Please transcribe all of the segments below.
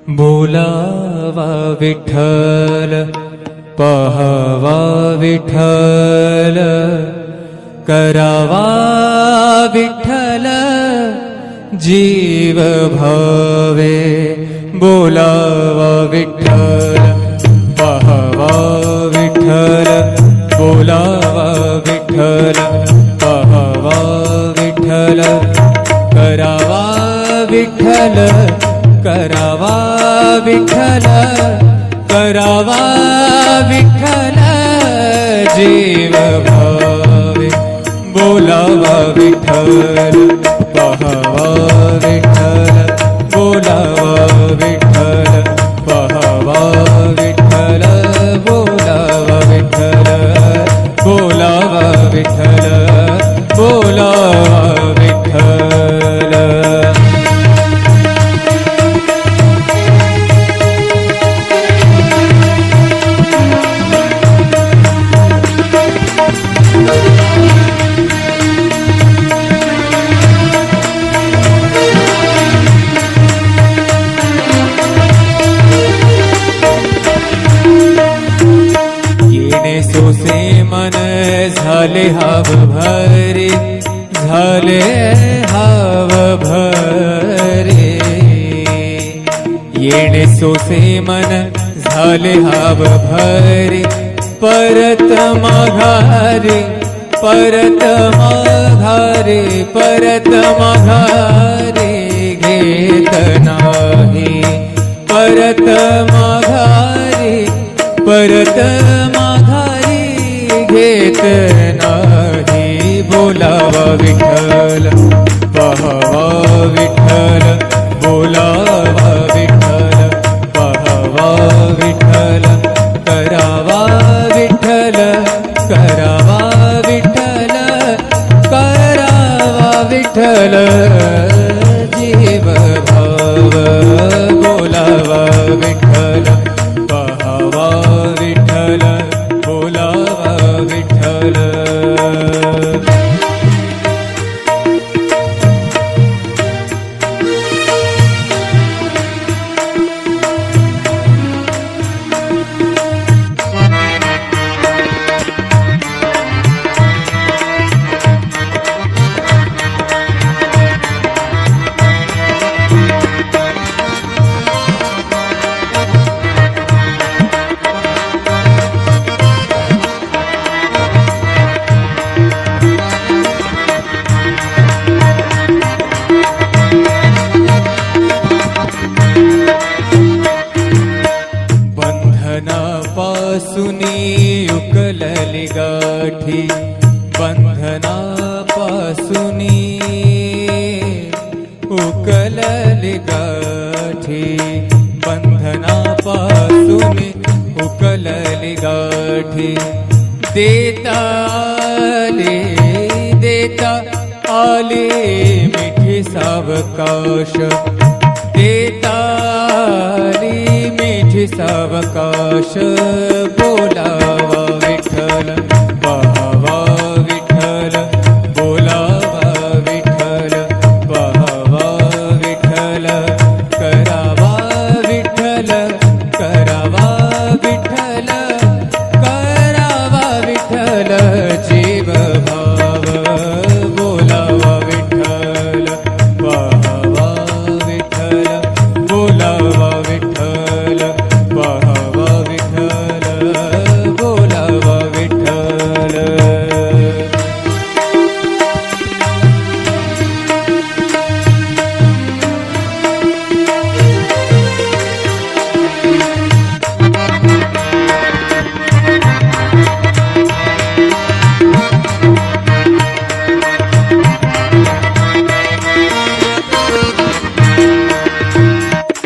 बोलावा विठ्ठल पहावा विठ्ठल करावा विठ्ठल जीव भावे बोलावा विठ्ठल पहावा विठ्ठल बोलावा विठ्ठल पहावा विठ्ठल करावा विठ्ठल करावा विठ्ठल करावा विठ्ठल जीव भावे बोलावा विठ्ठल पहावा विठ्ठल बोलावा विठ्ठल पहावा विठ्ठल बोलावा विठ्ठल बोलावा विठ्ठल बोलावा विठ्ठल। सोसे मन झाले हाव भरे झाले हाव भरे येणे सोसे मन झाले हाव भरे परत माघारे परत माघारे परत माघारे घेत नाही परत माघारे परत माघारी घेत नाही बोलावा विठ्ठल पहावा विठ्ठल बोलावा विठ्ठल पहावा विठ्ठल करावा विठ्ठल करावा विठ्ठल करावा विठ्ठल जीव भाव बोलावा विठ्ठल पहावा विठ्ठल बोलावा विठ्ठल। बंधनापासूनी उकलली गाठी बंधनापासूनी उकलली गाठी बंधनापासूनी उकलली गाठी देता आले मिठी सावकाश देता मिठी सावकाश बोलावा विठ्ठल पहावा विठ्ठल बोलावा विठ्ठल पहावा विठ्ठल करावा विठ्ठल करावा विठ्ठल करावा विठ्ठल जीव भाव बोलावा विठ्ठल पहावा विठ्ठल बोलावा विठ्ठल पहावा विठ्ठल बोलावा विठ्ठल।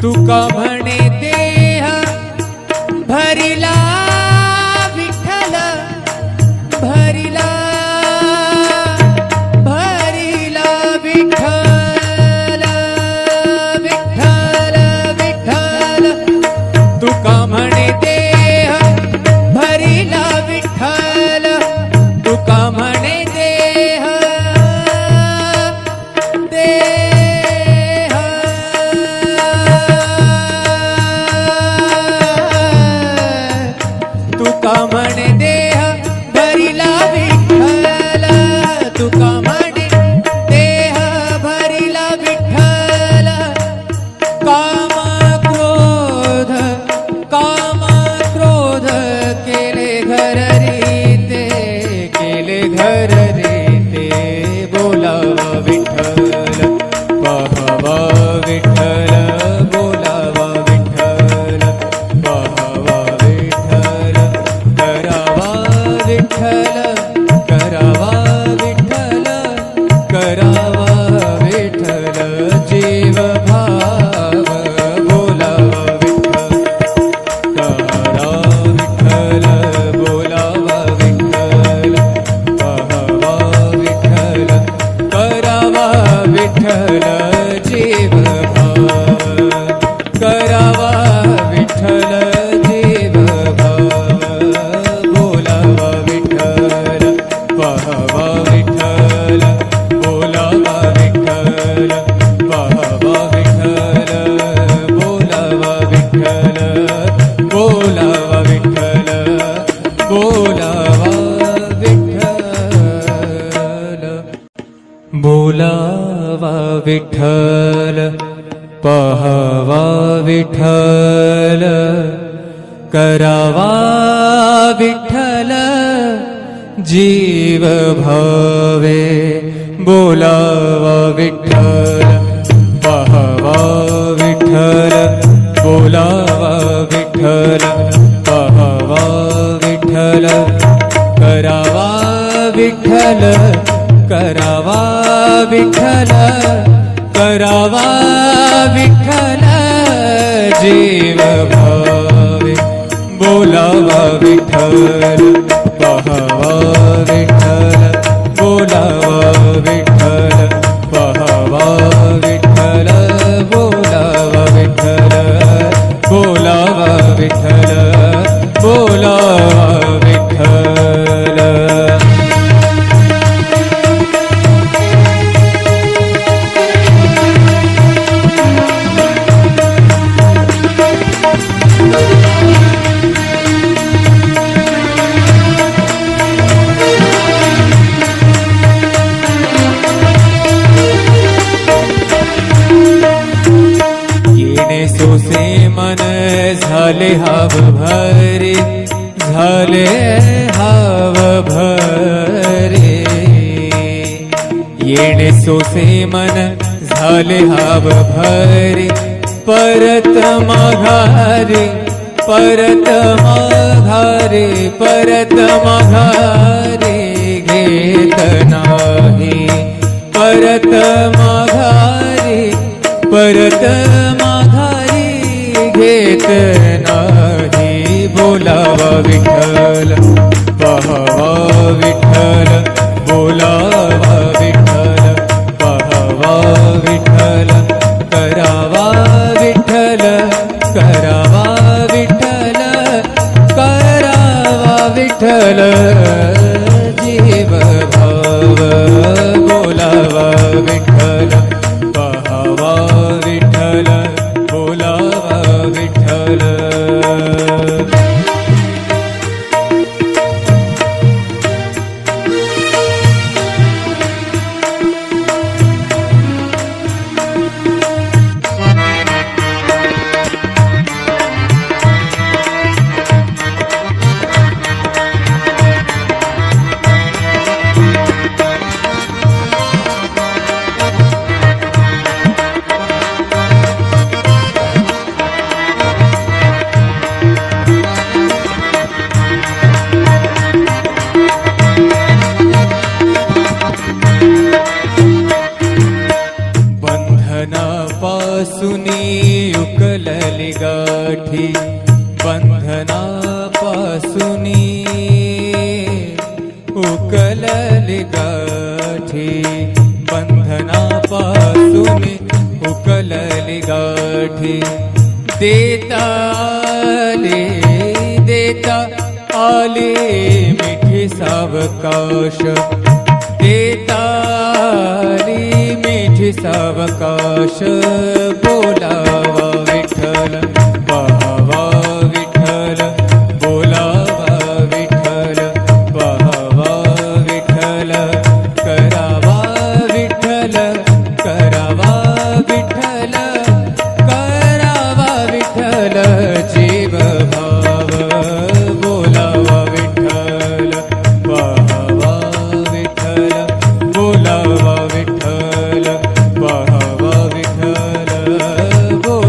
तुका म्हणे देह भरिला विठ्ठल भरिला भरिला विठ्ठल विठ्ठल विठ्ठल तुका म्हणे देह भरिला विठ्ठल तुका म्हणे देह देह विठ्ठल पहावा विठ्ठल करावा विठ्ठल जीव भावे बोलावा विठ्ठल पहावा विठ्ठल बोलावा विठ्ठल पहावा विठ्ठल करावा विठ्ठल करावा विठ्ठल करावा विठ्ठल जीव भावे बोलावा विठ्ठल पहावा विठ्ठल बोलावा विठ्ठल पहावा विठ्ठल बोलावा विठ्ठल बोलावा विठ्ठल बोलावा विठ्ठल सोसे मन झाले हाव भरे झाले हाव भरे येणे सोसे मन झाले हाव भरे परत माघारे परत माघारे परत माघारे घेत नाही परत माघारे परत माघारी घेत नाही बोलावा विठ्ठल पहावा विठ्ठल बोलावा विठ्ठल पहावा विठ्ठल करावा विठ्ठल करावा विठ्ठल करावा विठ्ठल जीव भाव बोलावा विठ्ठल पहावा विठ्ठल बोलावा विठ्ठल बंधनापासुनी उकलली गाठी बंधनापासुनी उकलली गाठी बंधनापासुनी उकलली गाठी देता आले मिठी सावकाश देता मिठी सावकाश बोलावा विठ्ठल पहावा विठ्ठल बोलावा विठ्ठल पहावा विठ्ठल करावा विठ्ठल करावा विठ्ठल करावा विठ्ठल जीव भाव बोलावा विठ्ठल पहावा विठ्ठल बोलावा विठ्ठल पहावा विठ्ठल बोलावा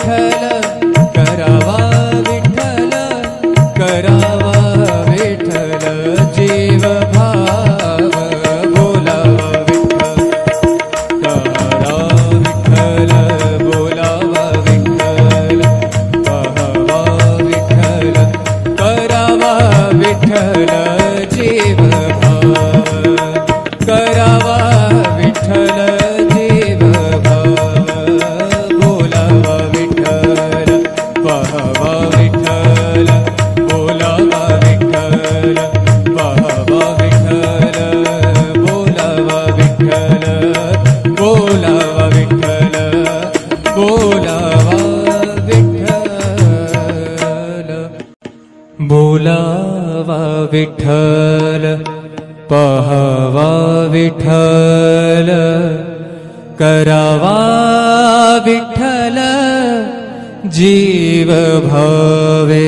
विठ्ठल करावा विठ्ठल करावा विठ्ठल जीव भाव बोलावा विठ्ठल करा विठ्ठल बोलावा विठ्ठल पाहावा विठ्ठल करावा विठ्ठल जीव भाव करावा विठ्ठल जीव भाव बोलावा विठ्ठल पाहावा विठ्ठल बोलावा विठ्ठल पाहावा विठ्ठल बोलावा विठ्ठल बोलावा विठ्ठल बोलावा विठ्ठल बोलावा विठ्ठल पाहावा विठ्ठल करावा विठ्ठल जीव भावे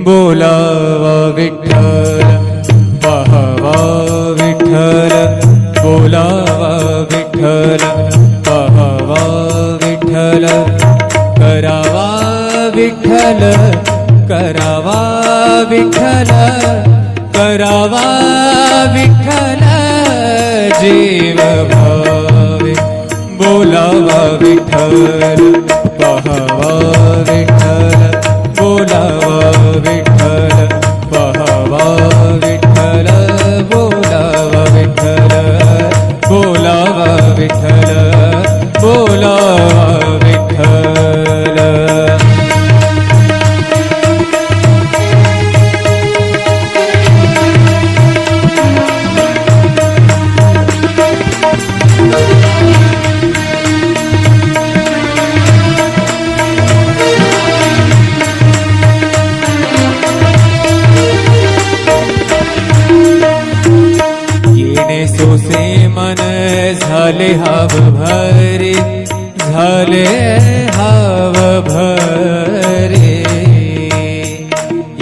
बोलावा विठ्ठल पाहावा विठ्ठल बोलावा विठ्ठल पाहावा विठ्ठल करावा विठ्ठल करावा विठ्ठल करावा विठ्ठल जीव भावे बोलावा विठ्ठल पाहावा विठ्ठल बोलावा विठ्ठल पाहावा विठ्ठल बोलावा विठ्ठल बोलावा विठ्ठल बोलावा विठ्ठल सोसे मन झाले हाव भरे झाले हाव भरे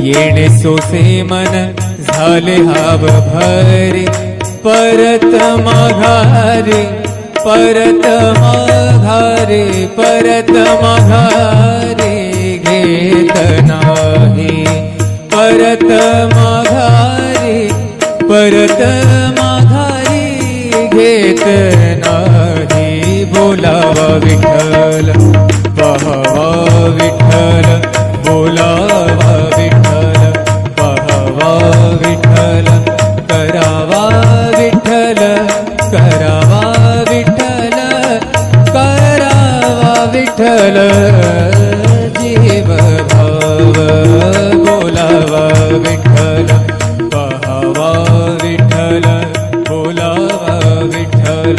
येणे सोसे मन झाले हाव भरे परत माघारे परत माघारे परत माघारे घेत नाही परत माघारे परत माघारी घेत नाही बोलावा विठ्ठल पाहावा विठ्ठल बोलावा विठ्ठल पाहावा विठ्ठल करावा विठ्ठल करावा विठ्ठल करावा विठ्ठल जीव भाव बोलावा विठ्ठल पाहावा विठ्ठल बोलावा विठ्ठल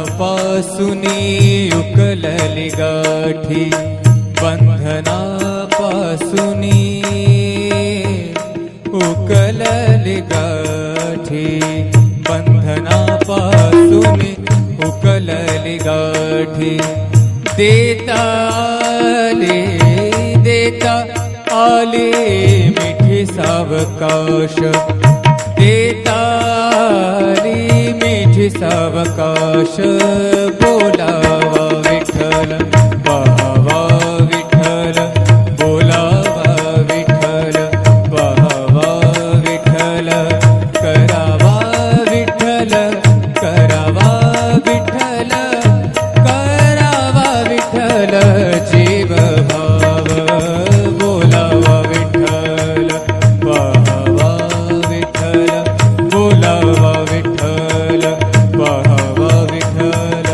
बंधनापासुनी उकलली गाठी बंधनापासुनी उकलली गाठी बंधनापासुनी उकलली गाठी देता आले मिठी सावकाश देता मिठी सावकाश बोलावा विठ्ठल पाहावा विठ्ठल बोलावा विठ्ठल पाहावा विठ्ठल करावा विठ्ठल करावा विठ्ठल करावा विठ्ठल जीव भाव बोलावा विठ्ठल पाहावा विठ्ठल बोलावा विठ्ठल पाहावा विठ्ठल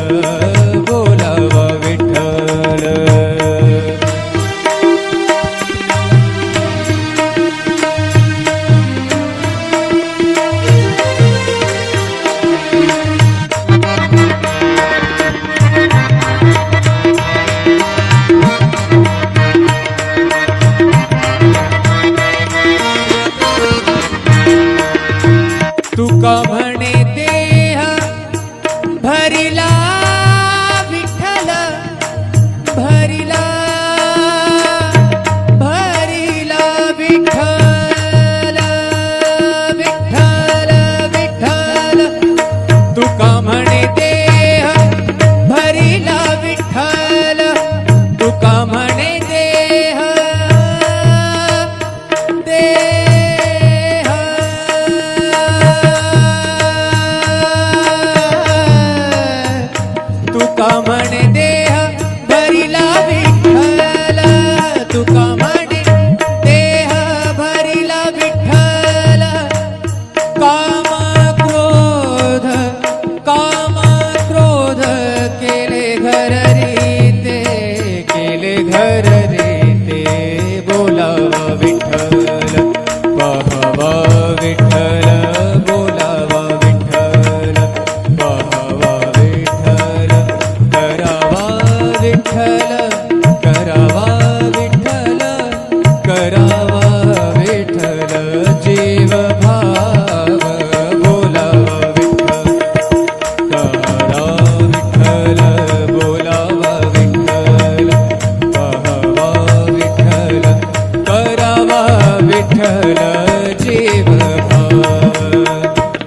विठ्ठल जीव भाव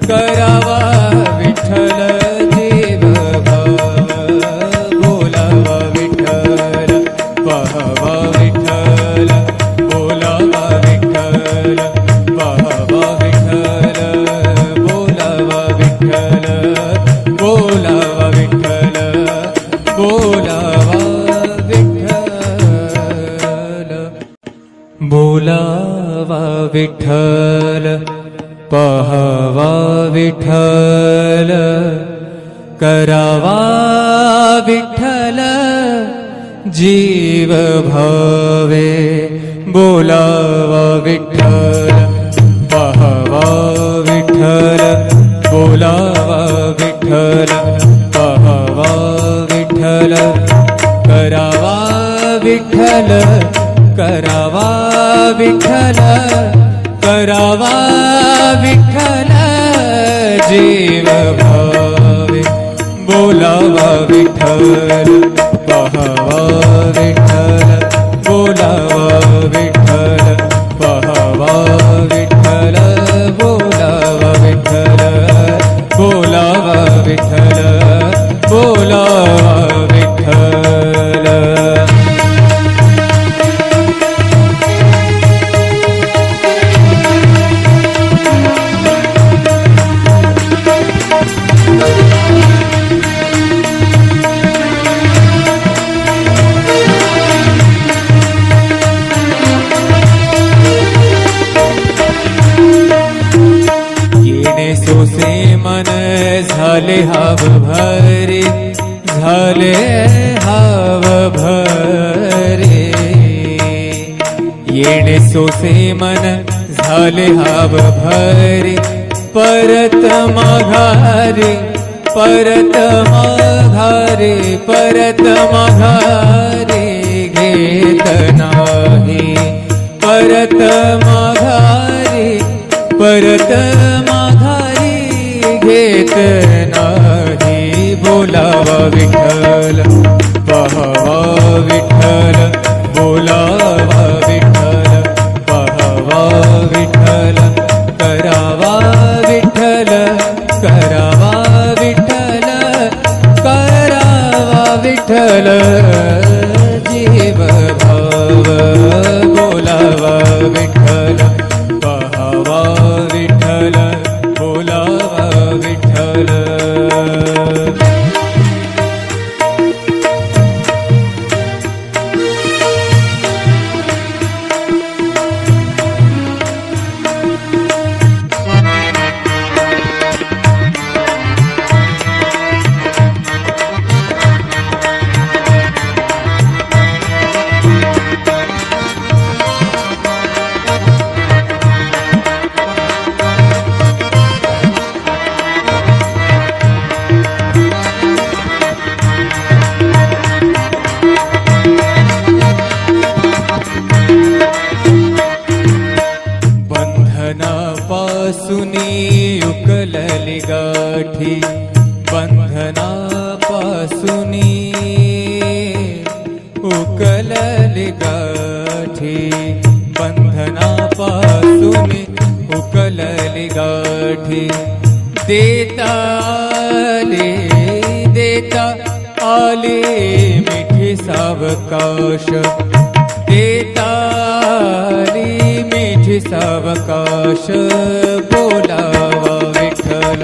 करावा विठ्ठल जीव भाव बोलावा विठ्ठल पाहावा विठ्ठल बोलावा विठ्ठल पाहावा विठ्ठल बोलावा विठ्ठल बोलावा विठ्ठल बोलावा विठ्ठल बोलावा विठ्ठल पाहावा विठ्ठल करावा विठ्ठल जीव भावे बोलावा विठ्ठल पाहावा विठ्ठल बोलावा विठ्ठल पाहावा विठ्ठल करावा विठ्ठल करावा विठ्ठल करावा विठ्ठल जीव भावे बोलावा विठ्ठल पाहावा विठ्ठल बोलावा विठ्ठल पाहावा विठ्ठल बोलावा विठ्ठल बोलावा विठ्ठल बोलावा विठ्ठल सोसे मन झाले हाव भरे झाले हाव भरे येणे सोसे मन झाले हाव भरे परत माघारे परत माघारे परत माघारे घेत नाही परत माघारे परत माघारी घेत नाही बोलावा विठ्ठल पाहावा विठ्ठल बोलावा विठ्ठल पाहावा विठ्ठल करावा विठ्ठल करावा विठ्ठल करावा विठ्ठल जीव भाव बोलावा विठ्ठल पाहावा विठ्ठल बोलावा विठ्ठल बंधनापासुनी उकलली गाठी बंधनापासुनी उकलली गाठी बंधनापासुनी उकलली गाठी देता आले मिठी सावकाश देता मिठी सावकाश बोलावा विठ्ठल